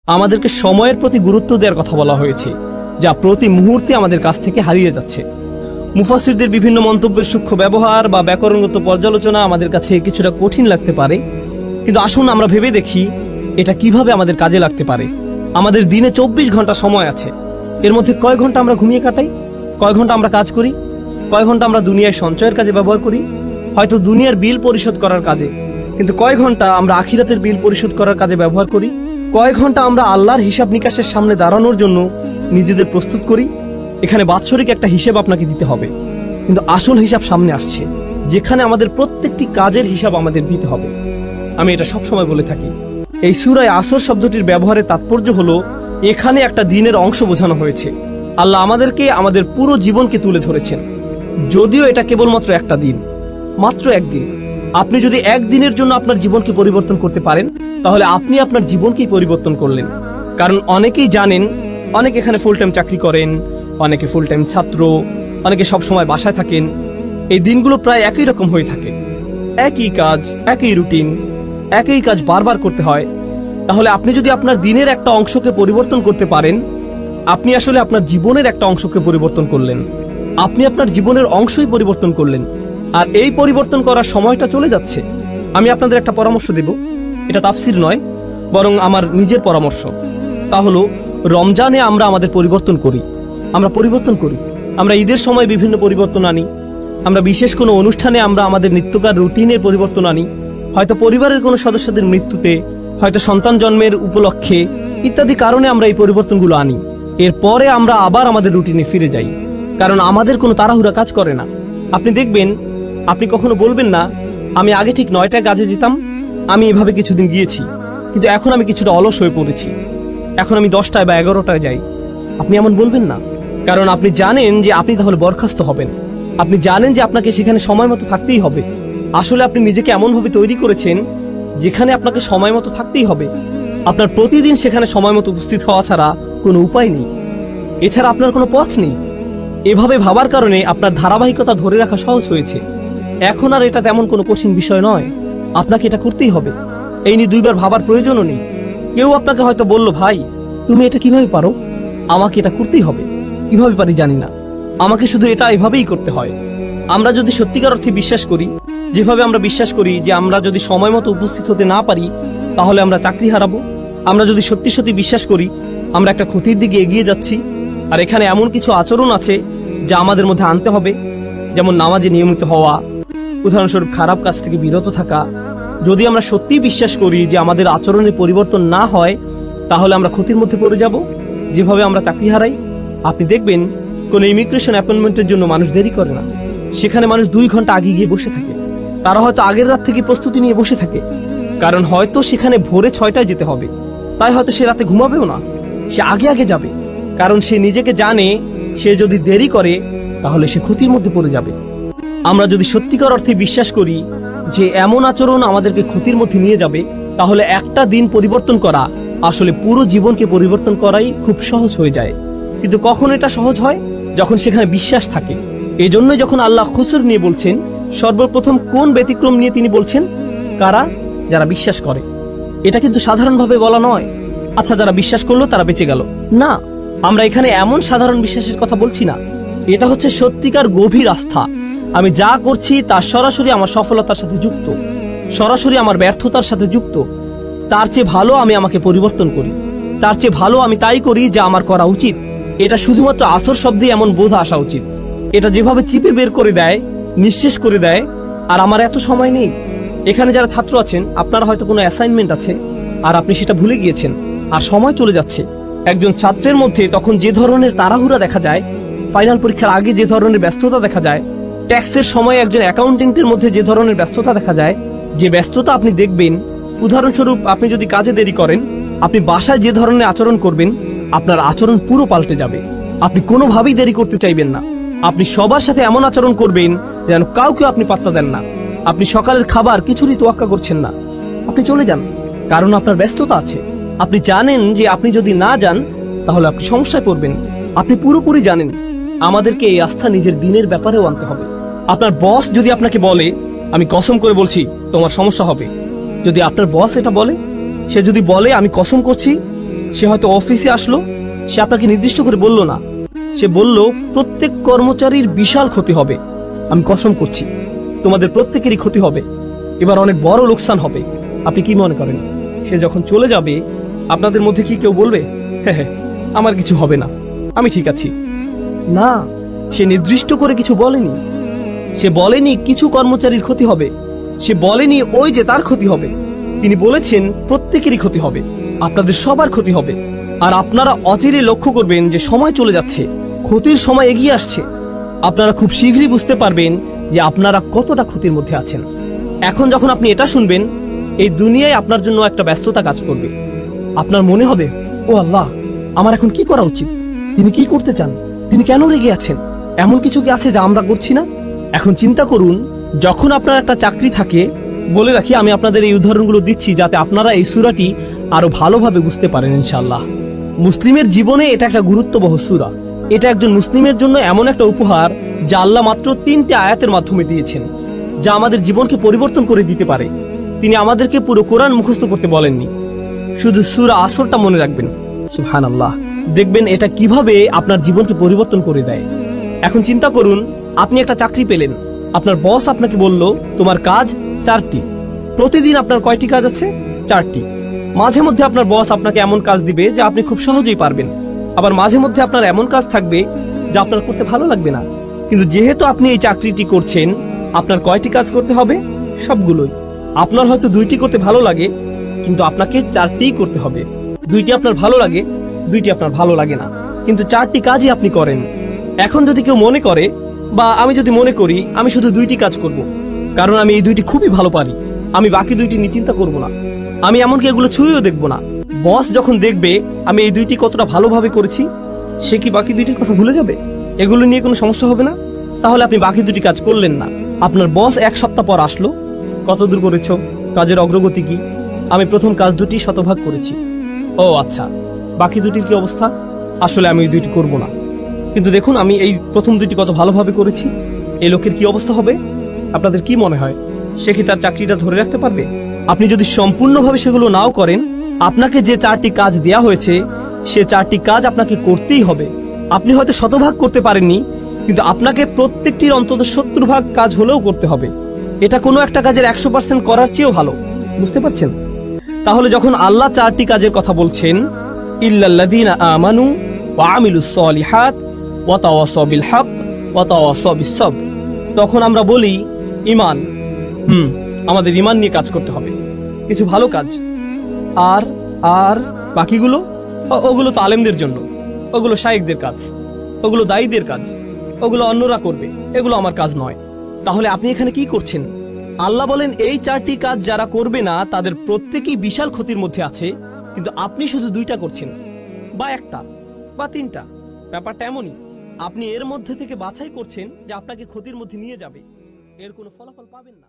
আমাদেরকে সময়ের প্রতি গুরুত্ব দেওয়ার কথা বলা হয়েছে, যা প্রতি মুহূর্তে আমাদের কাছ থেকে হারিয়ে যাচ্ছে। মুফাসসিরদের বিভিন্ন মন্তব্যের সূক্ষ্ম ব্যবহার বা ব্যাকরণগত পর্যালোচনা আমাদের কাছে কিছুটা কঠিন লাগতে পারে, কিন্তু আসুন আমরা ভেবে দেখি এটা কিভাবে আমাদের কাজে লাগতে পারে। আমাদের দিনে 24 ঘন্টা সময় আছে। এর মধ্যে কয় ঘন্টা আমরা ঘুমিয়ে কাটাই, কয় ঘন্টা আমরা কাজ করি, কয় ঘন্টা আমরা দুনিয়ায় সঞ্চয়ের কাজে ব্যবহার করি, হয়তো দুনিয়ার বিল পরিশোধ করার কাজে, কিন্তু কয় ঘন্টা আমরা আখিরাতের বিল পরিশোধ করার কাজে ব্যবহার করি, কয় ঘন্টা আমরা আল্লাহর হিসাব নিকাশের সামনে দাঁড়ানোর জন্য নিজেদের প্রস্তুত করি। এখানে বাৎসরিক একটা হিসেব আপনাকে দিতে হবে, কিন্তু আসল হিসাব সামনে আসছে, যেখানে আমাদের প্রত্যেকটি কাজের হিসাব আমাদের দিতে হবে। আমি এটা সবসময় বলে থাকি, এই সূরা আসর শব্দটির ব্যবহারের তাৎপর্য হলো এখানে একটা দিনের অংশ বোঝানো হয়েছে। আল্লাহ আমাদেরকে আমাদের পুরো জীবনকে তুলে ধরেছেন, যদিও এটা কেবলমাত্র একটা দিন, মাত্র একদিন। আপনি যদি একদিনের জন্য আপনার জীবনকে পরিবর্তন করতে পারেন, তাহলে আপনি আপনার জীবনকেই পরিবর্তন করলেন। কারণ অনেকেই জানেন, অনেকে এখানে ফুল টাইম চাকরি করেন, অনেকে ফুল টাইম ছাত্র, অনেকে সবসময় বাসায় থাকেন। এই দিনগুলো প্রায় একই রকম হয়ে থাকে, একই কাজ, একই রুটিন, একই কাজ বারবার করতে হয়। তাহলে আপনি যদি আপনার দিনের একটা অংশকে পরিবর্তন করতে পারেন, আপনি আসলে আপনার জীবনের একটা অংশকে পরিবর্তন করলেন। আপনি আপনার জীবনের অংশই পরিবর্তন করলেন, আর এই পরিবর্তন করার সময়টা চলে যাচ্ছে। আমি আপনাদের একটা পরামর্শ দেব, এটা তাফসীর নয়, বরং আমার নিজের পরামর্শ। তা হলো, রমজানে আমরা আমাদের পরিবর্তন করি, আমরা ঈদের সময় বিভিন্ন পরিবর্তন আনি, আমরা বিশেষ কোনো অনুষ্ঠানে আমরা আমাদের নিত্যকার রুটিনের পরিবর্তন আনি, হয়তো পরিবারের কোনো সদস্যদের মৃত্যুতে, হয়তো সন্তান জন্মের উপলক্ষে, ইত্যাদি কারণে আমরা এই পরিবর্তনগুলো আনি। এরপরে আমরা আবার আমাদের রুটিনে ফিরে যাই, কারণ আমাদের কোনো তাড়াহুড়া কাজ করে না। আপনি দেখবেন, আপনি কখনো বলবেন না, আমি আগে ঠিক 9টায় কাজে যেতাম, আমি এভাবে কিছুদিন গিয়েছি, কিন্তু এখন আমি কিছুটা অলস হয়ে পড়েছি, এখন আমি 10টায় বা 11টায় যাই। আপনি এমন বলবেন না, কারণ আপনি জানেন যে আপনি তাহলে বরখাস্ত হবেন। আপনি জানেন যে আপনাকে সেখানে সময় মতো থাকতেই হবে। আসলে আপনি নিজেকে এমনভাবে তৈরি করেছেন যেখানে আপনাকে সময় মতো থাকতেই হবে। আপনার প্রতিদিন সেখানে সময় মতো উপস্থিত হওয়া ছাড়া কোনো উপায় নেই, এছাড়া আপনার কোনো পথ নেই। এভাবে ভাবার কারণে আপনার ধারাবাহিকতা ধরে রাখা সহজ হয়েছে। এখন আর এটা তেমন কোনো কঠিন বিষয় নয়, আপনাকে এটা করতেই হবে। এই নিয়ে দুইবার ভাবার প্রয়োজনও নেই। কেউ আপনাকে হয়তো বলল, ভাই তুমি এটা কিভাবে পারো? আমাকে এটা করতেই হবে। কিভাবে পারি জানি না, আমাকে শুধু এটা এভাবেই করতে হয়। আমরা যদি সত্যিকার অর্থে বিশ্বাস করি, যেভাবে আমরা বিশ্বাস করি যে আমরা যদি সময় মতো উপস্থিত হতে না পারি তাহলে আমরা চাকরি হারাবো, আমরা যদি সত্যি সত্যি বিশ্বাস করি আমরা একটা ক্ষতির দিকে এগিয়ে যাচ্ছি, আর এখানে এমন কিছু আচরণ আছে যা আমাদের মধ্যে আনতে হবে, যেমন নামাজে নিয়মিত হওয়া, উদাহরণস্বরূপ খারাপ কাজ থেকে বিরত থাকা। যদি আমরা সত্যি বিশ্বাস করি যে আমাদের আচরণের পরিবর্তন না হয়, তাহলে আমরা ক্ষতির মধ্যে পড়ে যাব, যেভাবে আমরা চাকরি হারাই। আপনি দেখবেন, কোন ইমিগ্রেশন অ্যাপয়েন্টমেন্টের জন্য মানুষ দেরি করে না, সেখানে মানুষ 2 ঘন্টা আগে গিয়ে বসে থাকে। তারা হয়তো আগের রাত থেকে প্রস্তুতি নিয়ে বসে থাকে, কারণ হয়তো সেখানে ভোরে 6টায় যেতে হবে, তাই হয়তো সে রাতে ঘুমাবেও না, সে আগে আগে যাবে, কারণ সে নিজেকে জানে সে যদি দেরি করে তাহলে সে ক্ষতির মধ্যে পড়ে যাবে। আমরা যদি সত্যিকার অর্থে বিশ্বাস করি যে এমন আচরণ আমাদেরকে ক্ষতির মধ্যে নিয়ে যাবে, তাহলে একটা দিন পরিবর্তন করা আসলে পুরো জীবনকে পরিবর্তন করাই খুব সহজ হয়ে যায়। কিন্তু কখন এটা সহজ হয়? যখন সেখানে বিশ্বাস থাকে। এজন্যই যখন আল্লাহ খুসর নিয়ে বলছেন, সর্বপ্রথম কোন ব্যতিক্রম নিয়ে তিনি বলছেন? কারা? যারা বিশ্বাস করে। এটা কিন্তু সাধারণভাবে বলা নয়, আচ্ছা যারা বিশ্বাস করলো তারা বেঁচে গেল, না। আমরা এখানে এমন সাধারণ বিশ্বাসের কথা বলছি না, এটা হচ্ছে সত্যিকার গভীর আস্থা। আমি যা করছি তা সরাসরি আমার সফলতার সাথে যুক্ত, সরাসরি আমার ব্যর্থতার সাথে যুক্ত। তার চেয়ে ভালো আমি আমাকে পরিবর্তন করি, তার চেয়ে ভালো আমি তাই করি যা আমার করা উচিত। এটা শুধুমাত্র আসর শব্দে এমন বোধ আসা উচিত। এটা যেভাবে চিপে বের করে দেয়, নিঃশেষ করে দেয়, আর আমার এত সময় নেই। এখানে যারা ছাত্র আছেন, আপনার হয়তো কোনো অ্যাসাইনমেন্ট আছে আর আপনি সেটা ভুলে গিয়েছেন, আর সময় চলে যাচ্ছে। একজন ছাত্রের মধ্যে তখন যে ধরনের তাড়াহুড়া দেখা যায়, ফাইনাল পরীক্ষার আগে যে ধরনের ব্যস্ততা দেখা যায়, ট্যাক্সের সময় একজন অ্যাকাউন্টেন্টের মধ্যে যে ধরনের ব্যস্ততা দেখা যায়, যে ব্যস্ততা আপনি দেখবেন, উদাহরণস্বরূপ আপনি যদি কাজে দেরি করেন, আপনি বাসায় যে ধরনের আচরণ করবেন, আপনার আচরণ পুরো পাল্টে যাবে। আপনি কোনোভাবেই দেরি করতে চাইবেন না, আপনি সবার সাথে এমন আচরণ করবেন যেন কাউকে আপনি পাত্তা দেন না। আপনি সকালের খাবার কিছুরই তোয়াক্কা করছেন না, আপনি চলে যান, কারণ আপনার ব্যস্ততা আছে। আপনি জানেন যে আপনি যদি না যান তাহলে আপনি সমস্যায় পড়বেন। আপনি পুরোপুরি জানেন। আমাদেরকে এই আস্থা নিজের দিনের ব্যাপারেও আনতে হবে। আপনার বস যদি আপনাকে বলে, আমি কসম করে বলছি তোমার সমস্যা হবে, যদি আপনার বস এটা বলে, সে যদি বলে আমি কসম করছি সে হয়তো অফিসে আসলো, সে আপনাকে নির্দিষ্ট করে বলল না, সে বলল প্রত্যেক কর্মচারীর বিশাল ক্ষতি হবে, আমি কসম করছি তোমাদের প্রত্যেকেরই ক্ষতি হবে, এবার অনেক বড় লোকসান হবে। আপনি কি মনে করেন সে যখন চলে যাবে আপনাদের মধ্যে কি কেউ বলবে হ্যাঁ হ্যাঁ আমার কিছু হবে না, আমি ঠিক আছি? না, সে নির্দিষ্ট করে কিছু বলেনি। সে বলেনি কিছু কর্মচারীর ক্ষতি হবে, সে বলেনি ওই যে তার ক্ষতি হবে। তিনি বলেছেন প্রত্যেকেরই ক্ষতি হবে, আপনাদের সবার ক্ষতি হবে। আর আপনারা অচিরে লক্ষ্য করবেন যে সময় চলে যাচ্ছে, ক্ষতির সময় এগিয়ে আসছে। আপনারা খুব শীঘ্রই বুঝতে পারবেন যে আপনারা কতটা ক্ষতির মধ্যে আছেন। এখন যখন আপনি এটা শুনবেন, এই দুনিয়ায় আপনার জন্য একটা ব্যস্ততা কাজ করবে। আপনার মনে হবে, ও আল্লাহ, আমার এখন কি করা উচিত? তিনি কি করতে চান? তিনি কেন রেগে আছেন? এমন কিছু কি আছে যা আমরা করছি না? এখন চিন্তা করুন, যখন আপনার একটা চাকরি থাকে, বলে রাখি আমি আপনাদের এই উদাহরণগুলো দিচ্ছি যাতে আপনারা এই সূরাটি আরো ভালোভাবে বুঝতে পারেন ইনশাআল্লাহ। মুসলিমের জীবনে এটা একটা গুরুত্ববহ সূরা। এটা একজন মুসলিমের জন্য এমন একটা উপহার যা আল্লাহ মাত্র 3টে আয়াতের মাধ্যমে দিয়েছেন, যা আমাদের জীবনকে পরিবর্তন করে দিতে পারে। তিনি আমাদেরকে পুরো কোরআন মুখস্থ করতে বলেননি, শুধু সূরা আসরটা মনে রাখবেন। সুবহানাল্লাহ, দেখবেন এটা কিভাবে আপনার জীবনকে পরিবর্তন করে দেয়। এখন চিন্তা করুন, আপনি একটা চাকরি পেলেন, আপনার বস আপনাকে বলল তোমার কাজ 4টি। প্রতিদিন আপনার কয়টি কাজ আছে? 4টি। মাঝে মধ্যে আপনার বস আপনাকে এমন কাজ দিবে যা আপনি খুব সহজেই পারবেন, আবার মাঝে মধ্যে আপনার এমন কাজ থাকবে যা আপনার করতে ভালো লাগবে না। কিন্তু যেহেতু আপনি এই চাকরিটি করছেন, আপনার কয়টি কাজ করতে হবে? সবগুলোই। আপনার হয়তো 2টি করতে ভালো লাগে, কিন্তু আপনাকে 4টিই করতে হবে। 2টি আপনার ভালো লাগে, 2টি আপনার ভালো লাগে না, কিন্তু 4টি কাজই আপনি করেন। এখন যদি কেউ মনে করে, বা আমি যদি মনে করি আমি শুধু 2টি কাজ করব, কারণ আমি এই 2টি খুবই ভালো পারি, আমি বাকি 2টি নিয়ে চিন্তা করব না, আমি এমনকি এগুলো ছুঁয়েও দেখব না। বস যখন দেখবে আমি এই 2টি কতটা ভালোভাবে করেছি, সে কি বাকি 2টির কথা ভুলে যাবে? এগুলো নিয়ে কোনো সমস্যা হবে না? তাহলে আপনি বাকি 2টি কাজ করলেন না। আপনার বস 1 সপ্তাহ পর আসলো, কত দূর করেছো, কাজের অগ্রগতি কি? আমি প্রথম কাজ 2টি শতভাগ করেছি। ও আচ্ছা, বাকি 2টির কি অবস্থা? আসলে আমি এই 2টি করব না, কিন্তু দেখুন আমি এই প্রথম 2টি কত ভালোভাবে করেছি। এই লোকের কি অবস্থা হবে? আপনাদের কি মনে হয়, সে কি তার চাকরিটা ধরে রাখতে পারবে? আপনি যদি সম্পূর্ণভাবে সেগুলো নাও করেন, আপনাকে যে 4টি কাজ দেয়া হয়েছে সে 4টি কাজ আপনাকে করতেই হবে। আপনি হয়তো শতভাগ করতে পারেননি, কিন্তু আপনাকে প্রত্যেকটির অন্তত 70 ভাগ কাজ হলেও করতে হবে। এটা কোনো একটা কাজের 100% করার চেয়েও ভালো। বুঝতে পারছেন? তাহলে যখন আল্লাহ 4টি কাজের কথা বলছেন, ইল্লাল্লাযীনা আমানু ওয়া আমিলুস সলিহাত ওয়া তাওয়াসাউ বিল হক ওয়া তাওয়াসাউ বিস সবর, তখন আমরা বলি ঈমান। আমাদের ঈমান নিয়ে কাজ করতে হবে, কিছু ভালো কাজ। আর আর বাকিগুলো, ওগুলো তো আলেমদের জন্য, ওগুলো শায়েখদের কাজ, ওগুলো দায়ীদের কাজ, ওগুলো অন্যরা করবে, এগুলো আমার কাজ নয়। তাহলে আপনি এখানে কি করছেন? আল্লাহ বলেন এই 4টি কাজ যারা করবে না তাদের প্রত্যেকেই বিশাল ক্ষতির মধ্যে আছে, কিন্তু আপনি শুধু 2টা করছেন, বা 1টা বা 3টা। ব্যাপারটা এমনই, আপনি এর মধ্যে থেকে বাছাই করছেন যে আপনাকে ক্ষতির মধ্যে নিয়ে যাবে, এর কোনো ফলাফল পাবেন না।